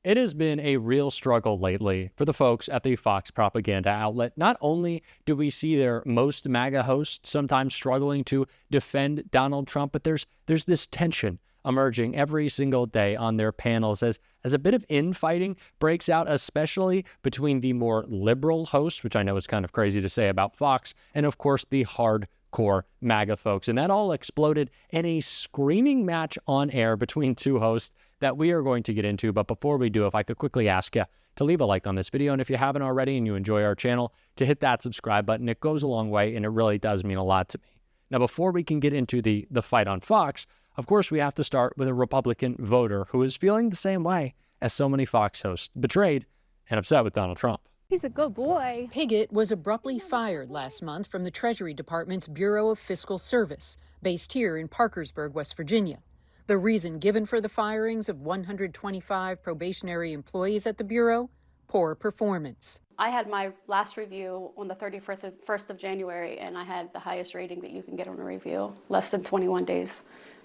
It has been a real struggle lately for the folks at the Fox propaganda outlet. Not only do we see their most MAGA hosts sometimes struggling to defend Donald Trump, but there's this tension emerging every single day on their panels as a bit of infighting breaks out, especially between the more liberal hosts, which I know is kind of crazy to say about Fox, and of course the hardcore MAGA folks. And that all exploded in a screaming match on air between two hosts that we are going to get into. But before we do, if I could quickly ask you to leave a like on this video, and if you haven't already and you enjoy our channel, to hit that subscribe button. It goes a long way, and it really does mean a lot to me. Now, before we can get into the fight on Fox, of course, we have to start with a Republican voter who is feeling the same way as so many Fox hosts, betrayed and upset with Donald Trump. He's a good boy. Pigott was abruptly fired last month from the Treasury Department's Bureau of Fiscal Service, based here in Parkersburg, West Virginia. The reason given for the firings of 125 probationary employees at the Bureau? Poor performance. I had my last review on the 31st of January, and I had the highest rating that you can get on a review, less than 21 days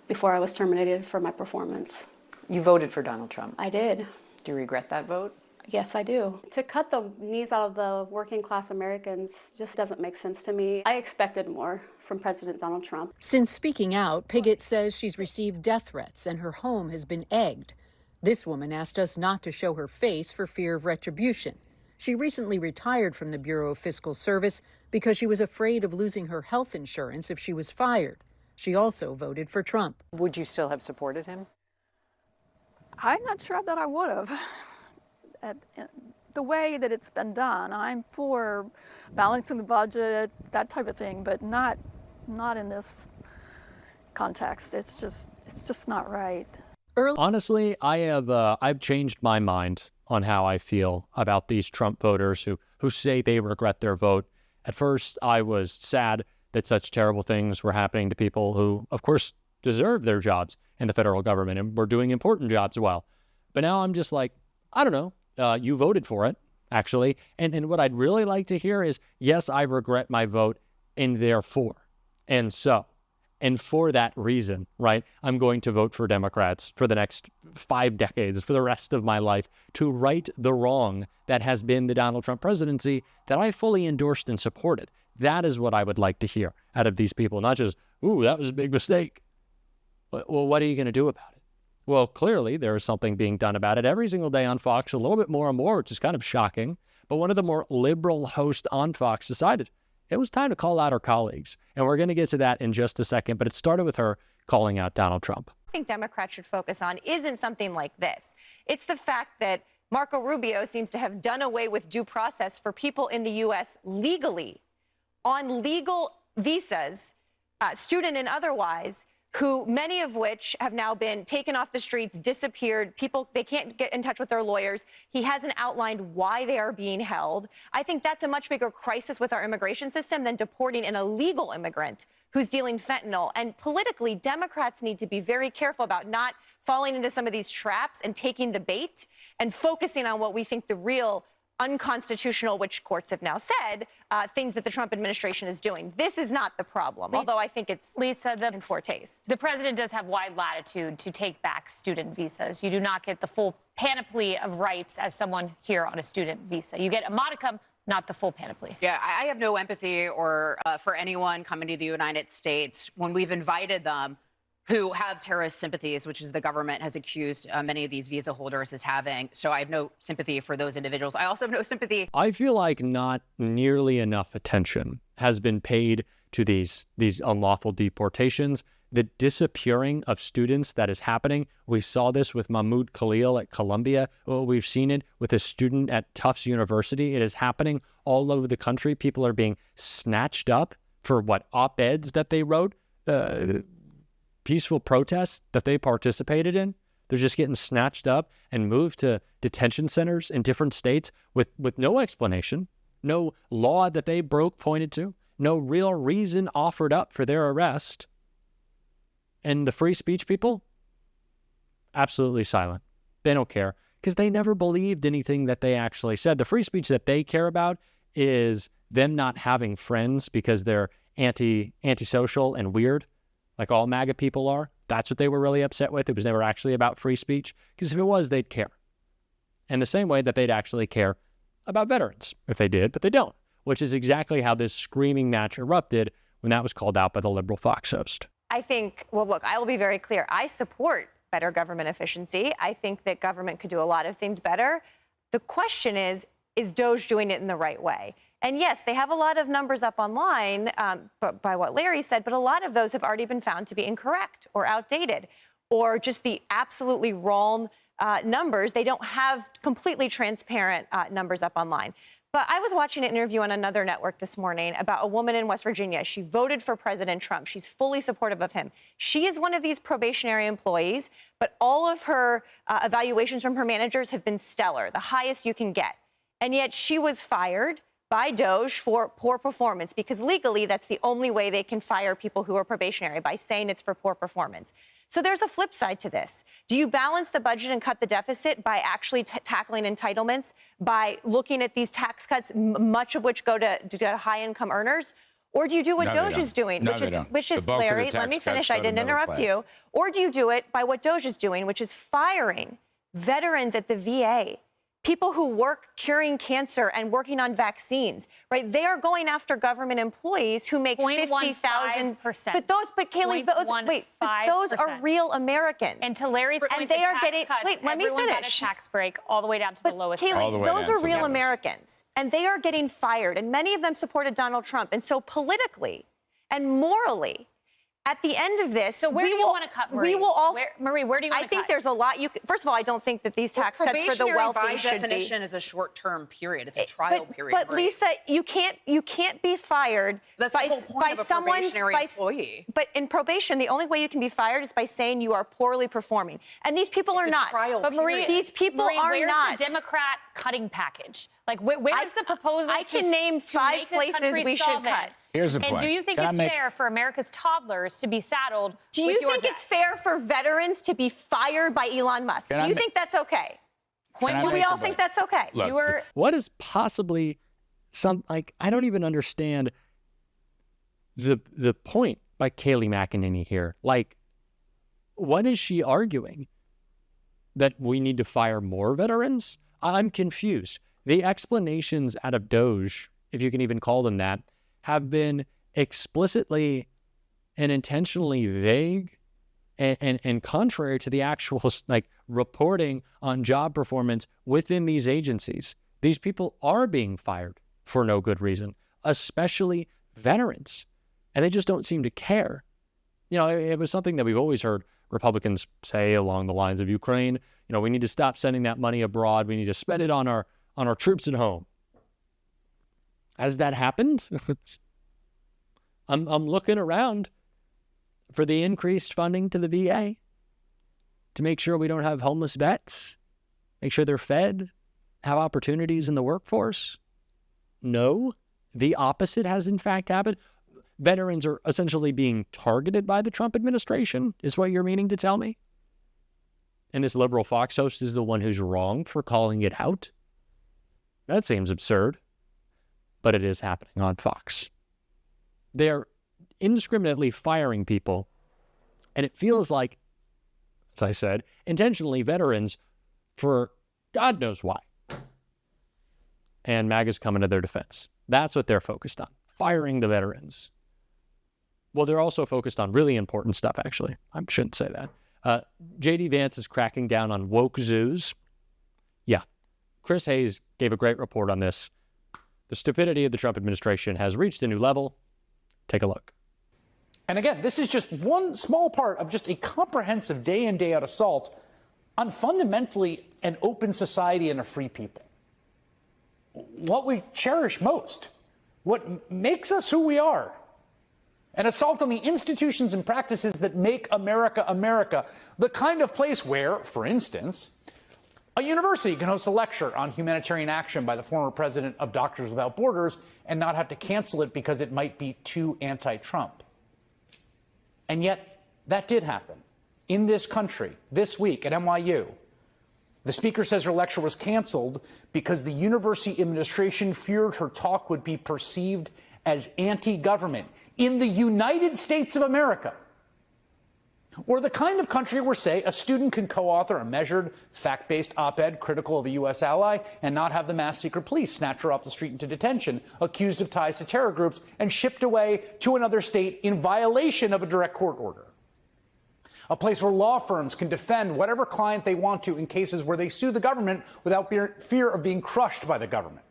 before I was terminated for my performance. You voted for Donald Trump. I did. Do you regret that vote? Yes, I do. To cut the knees out of the working class Americans just doesn't make sense to me. I expected more from President Donald Trump. Since speaking out, Pigott says she's received death threats and her home has been egged. This woman asked us not to show her face for fear of retribution. She recently retired from the Bureau of Fiscal Service because she was afraid of losing her health insurance if she was fired. She also voted for Trump. Would you still have supported him? I'm not sure that I would have. The way that it's been done, I'm for balancing the budget, that type of thing, but not in this context. It's just not right. Honestly, I've changed my mind on how I feel about these Trump voters who say they regret their vote. At first, I was sad that such terrible things were happening to people who, of course, deserve their jobs in the federal government and were doing important jobs well. But now I'm just like, I don't know. You voted for it, actually. And what I'd really like to hear is, yes, I regret my vote, and therefore, and so, and for that reason, right, I'm going to vote for Democrats for the next 5 decades, for the rest of my life, to right the wrong that has been the Donald Trump presidency that I fully endorsed and supported. That is what I would like to hear out of these people, not just, ooh, that was a big mistake. Well, what are you going to do about it? Well, clearly there is something being done about it every single day on Fox, a little bit more and more, which is kind of shocking. But one of the more liberal hosts on Fox decided it was time to call out her colleagues. And we're going to get to that in just a second, but it started with her calling out Donald Trump. I think Democrats should focus on isn't something like this. It's the fact that Marco Rubio seems to have done away with due process for people in the U.S. legally, on legal visas, student and otherwise, who many of which have now been taken off the streets, disappeared. People, they can't get in touch with their lawyers. He hasn't outlined why they are being held. I think that's a much bigger crisis with our immigration system than deporting an illegal immigrant who's dealing fentanyl. And politically, Democrats need to be very careful about not falling into some of these traps and taking the bait and focusing on what we think the real unconstitutional, which courts have now said, things that the Trump administration is doing. This is not the problem, although I think it's in poor taste. The president does have wide latitude to take back student visas. You do not get the full panoply of rights as someone here on a student visa. You get a modicum, not the full panoply. Yeah, I have no empathy or for anyone coming to the United States when we've invited them who have terrorist sympathies, which is the government has accused many of these visa holders as having. So I have no sympathy for those individuals. I also have no sympathy. I feel like not nearly enough attention has been paid to these unlawful deportations. The disappearing of students that is happening. We saw this with Mahmoud Khalil at Columbia. We've seen it with a student at Tufts University. It is happening all over the country. People are being snatched up for what, op-eds that they wrote? Peaceful protests that they participated in. They're just getting snatched up and moved to detention centers in different states with no explanation, no law that they broke pointed to, no real reason offered up for their arrest. And the free speech people, absolutely silent. They don't care because they never believed anything that they actually said. The free speech that they care about is them not having friends because they're antisocial and weird, like all MAGA people are. That's what they were really upset with. It was never actually about free speech, because if it was, they'd care. in the same way that they'd actually care about veterans if they did, but they don't, which is exactly how this screaming match erupted when that was called out by the liberal Fox host. I think, well, look, I will be very clear. I support better government efficiency. I think that government could do a lot of things better. The question is DOJ doing it in the right way? And yes, they have a lot of numbers up online by what Larry said, but a lot of those have already been found to be incorrect or outdated or just the absolutely wrong numbers. They don't have completely transparent numbers up online. But I was watching an interview on another network this morning about a woman in West Virginia. She voted for President Trump. She's fully supportive of him. She is one of these probationary employees, but all of her evaluations from her managers have been stellar, the highest you can get. And yet she was fired by DOJ for poor performance, because legally that's the only way they can fire people who are probationary, by saying it's for poor performance. So there's a flip side to this. Do you balance the budget and cut the deficit by actually tackling entitlements, by looking at these tax cuts, much of which go to high-income earners? Or do you do what DOJ is doing, which is Larry, let me finish, I didn't interrupt you. Or do you do it by what DOJ is doing, which is firing veterans at the VA, people who work curing cancer and working on vaccines, right? They are going after government employees who make 50,000. But Kayleigh, those are real Americans. And to Larry's point, and they are getting cuts, let me finish. Got a tax break all the way down to the lowest. Kayleigh, those are real Americans, and they are getting fired, and many of them supported Donald Trump. And so politically and morally, at the end of this, so where do you want to cut, Marie? We will all, Marie, where do you want to cut? I think there's a lot you first of all, I don't think that these tax cuts for the wealthy by should definition be. is a short-term period. It's a trial period. But Marie. Lisa, you can't be fired by someone's employee. But in probation, the only way you can be fired is by saying you are poorly performing. And these people are not. But Marie, these people are not. Where's the Democrat cutting package? Like, where's the proposal? I can name 5 places we should cut. Here's the point. And do you think it's fair for America's toddlers to be saddled Do you think it's fair for veterans to be fired by Elon Musk? Do you think that's okay? Do we all think that's okay? Look, what is possibly I don't even understand the point by Kayleigh McEnany here. Like, what is she arguing? That we need to fire more veterans? I'm confused. The explanations out of DOJ, if you can even call them that, have been explicitly and intentionally vague and contrary to the actual reporting on job performance within these agencies. These people are being fired for no good reason, especially veterans, and they just don't seem to care. You know, it was something that we've always heard Republicans say along the lines of Ukraine. You know, we need to stop sending that money abroad. We need to spend it on our troops at home. Has that happened? I'm looking around for the increased funding to the VA to make sure we don't have homeless vets, make sure they're fed, have opportunities in the workforce. No, the opposite has in fact happened. Veterans are essentially being targeted by the Trump administration, is what you're meaning to tell me? And this liberal Fox host is the one who's wrong for calling it out? That seems absurd, but it is happening on Fox. They're indiscriminately firing people, and it feels like, as I said, intentionally veterans for God knows why. And MAGA's coming to their defense. That's what they're focused on, firing the veterans. Well, they're also focused on really important stuff, actually. I shouldn't say that. J.D. Vance is cracking down on woke zoos. Yeah, Chris Hayes gave a great report on this. The stupidity of the Trump administration has reached a new level. Take a look. And again, this is just one small part of just a comprehensive day in, day out assault on fundamentally an open society and a free people. What we cherish most, what makes us who we are. An assault on the institutions and practices that make America America, the kind of place where, for instance, a university can host a lecture on humanitarian action by the former president of Doctors Without Borders and not have to cancel it because it might be too anti-Trump. And yet, that did happen in this country this week at NYU. The speaker says her lecture was canceled because the university administration feared her talk would be perceived as anti-government in the United States of America. Or the kind of country where, say, a student can co-author a measured, fact-based op-ed critical of a U.S. ally and not have the mass secret police snatch her off the street into detention, accused of ties to terror groups, and shipped away to another state in violation of a direct court order. A place where law firms can defend whatever client they want to in cases where they sue the government without fear of being crushed by the government.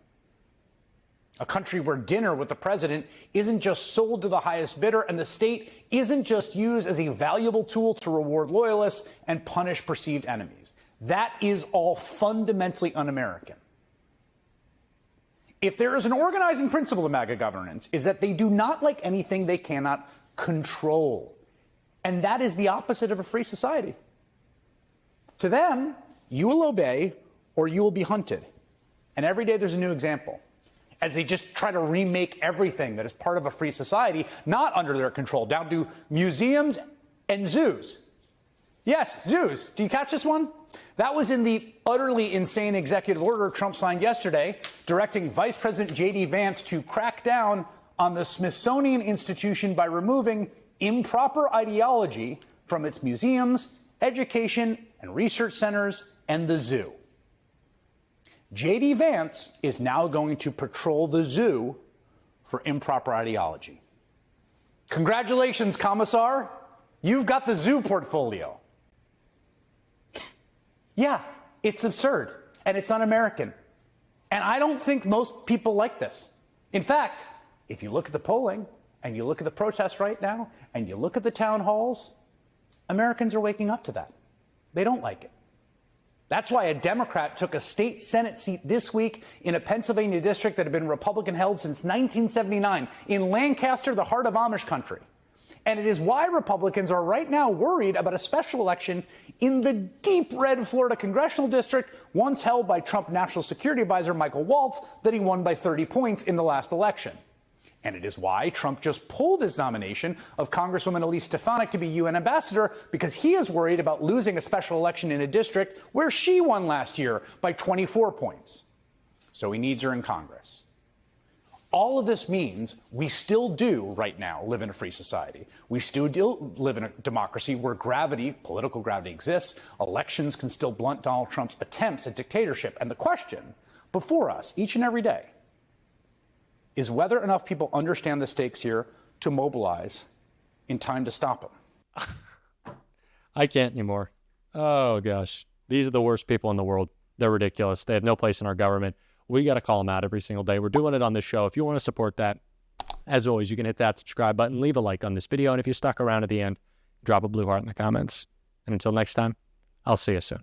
A country where dinner with the president isn't just sold to the highest bidder and the state isn't just used as a valuable tool to reward loyalists and punish perceived enemies. That is all fundamentally un-American. If there is an organizing principle of MAGA governance, is that they do not like anything they cannot control. And that is the opposite of a free society. To them, you will obey or you will be hunted. And every day there's a new example, as they just try to remake everything that is part of a free society, not under their control, down to museums and zoos. Yes, zoos. Do you catch this one? That was in the utterly insane executive order Trump signed yesterday, directing Vice President J.D. Vance to crack down on the Smithsonian Institution by removing improper ideology from its museums, education and research centers, and the zoo. J.D. Vance is now going to patrol the zoo for improper ideology. Congratulations, Commissar. You've got the zoo portfolio. Yeah, it's absurd and it's un-American. And I don't think most people like this. In fact, if you look at the polling and you look at the protests right now and you look at the town halls, Americans are waking up to that. They don't like it. That's why a Democrat took a state Senate seat this week in a Pennsylvania district that had been Republican held since 1979 in Lancaster, the heart of Amish country. And it is why Republicans are right now worried about a special election in the deep red Florida congressional district once held by Trump National Security Advisor Michael Waltz that he won by 30 points in the last election. And it is why Trump just pulled his nomination of Congresswoman Elise Stefanik to be UN ambassador, because he is worried about losing a special election in a district where she won last year by 24 points. So he needs her in Congress. All of this means we still do right now live in a free society. We still do live in a democracy where gravity, political gravity exists. Elections can still blunt Donald Trump's attempts at dictatorship. And the question before us each and every day is whether enough people understand the stakes here to mobilize in time to stop him. I can't anymore. Oh, gosh. These are the worst people in the world. They're ridiculous. They have no place in our government. We got to call them out every single day. We're doing it on this show. If you want to support that, as always, you can hit that subscribe button, leave a like on this video, and if you stuck around at the end, drop a blue heart in the comments. And until next time, I'll see you soon.